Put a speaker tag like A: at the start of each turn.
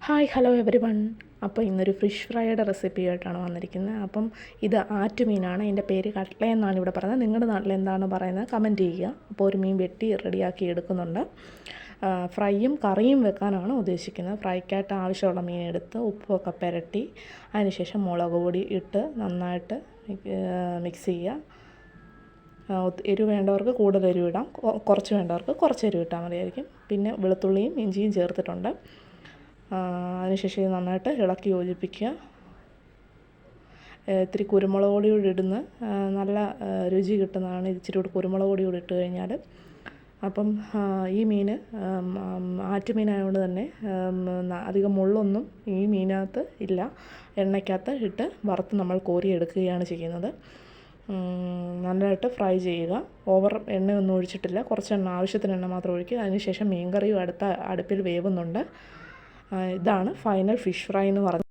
A: Hi hello every one. അപ്പോൾ ഇന്നൊരു fish ഫ്രൈയുടെ recipe ആയിട്ടാണ് വന്നിരിക്കുന്നത്. അപ്പം ഇത് ആറ്റുമീനാണ്. എൻ്റെ പേര് കട്ട്ല എന്നാണ് ഇവിടെ പറയുന്നത്. നിങ്ങളുടെ നാട്ടിൽ എന്താണ് പറയുന്നത് കമൻറ്റ് ചെയ്യുക. അപ്പോൾ ഒരു മീൻ വെട്ടി റെഡിയാക്കി എടുക്കുന്നുണ്ട്. ഫ്രൈയും കറിയും വെക്കാനാണ് ഉദ്ദേശിക്കുന്നത്. ഫ്രൈക്കായിട്ട് ആവശ്യമുള്ള മീൻ എടുത്ത് ഉപ്പൊക്കെ പുരട്ടി അതിനുശേഷം മുളക് പൊടി ഇട്ട് നന്നായിട്ട് മിക്സ് ചെയ്യുക. എരിവ് വേണ്ടവർക്ക് കൂടുതൽ എരിവ് ഇടാം, കുറച്ച് വേണ്ടവർക്ക് കുറച്ച് എരിവ് ഇട്ടാൽ മതിയായിരിക്കും. പിന്നെ വെളുത്തുള്ളിയും ഇഞ്ചിയും ചേർത്തിട്ടുണ്ട്. അതിനുശേഷം ഇത് നന്നായിട്ട് ഇളക്കി യോജിപ്പിക്കുക. ഇത്തിരി കുരുമുളക് പൊടി കൂടി ഇടുന്ന നല്ല രുചി കിട്ടുന്നതാണ്. ഇച്ചിരി കൂടി കുരുമുളക് പൊടി കൂടി ഇട്ട് കഴിഞ്ഞാൽ. അപ്പം ഈ മീൻ ആറ്റുമീനായതുകൊണ്ട് തന്നെ അധികം മുള്ളൊന്നും ഈ മീനകത്ത് ഇല്ല. എണ്ണയ്ക്കകത്ത് ഇട്ട് വറുത്ത് നമ്മൾ കോരി എടുക്കുകയാണ് ചെയ്യുന്നത്. നല്ലതായിട്ട് ഫ്രൈ ചെയ്യുക. ഓവർ എണ്ണയൊന്നും ഒഴിച്ചിട്ടില്ല, കുറച്ച് എണ്ണ, ആവശ്യത്തിന് എണ്ണ മാത്രം ഒഴിക്കുക. അതിനുശേഷം മീൻ കറിയും അടുത്ത അടുപ്പിൽ വേവുന്നുണ്ട്. ഇതാണ് ഫൈനൽ ഫിഷ് ഫ്രൈ എന്ന് പറയുന്നത്.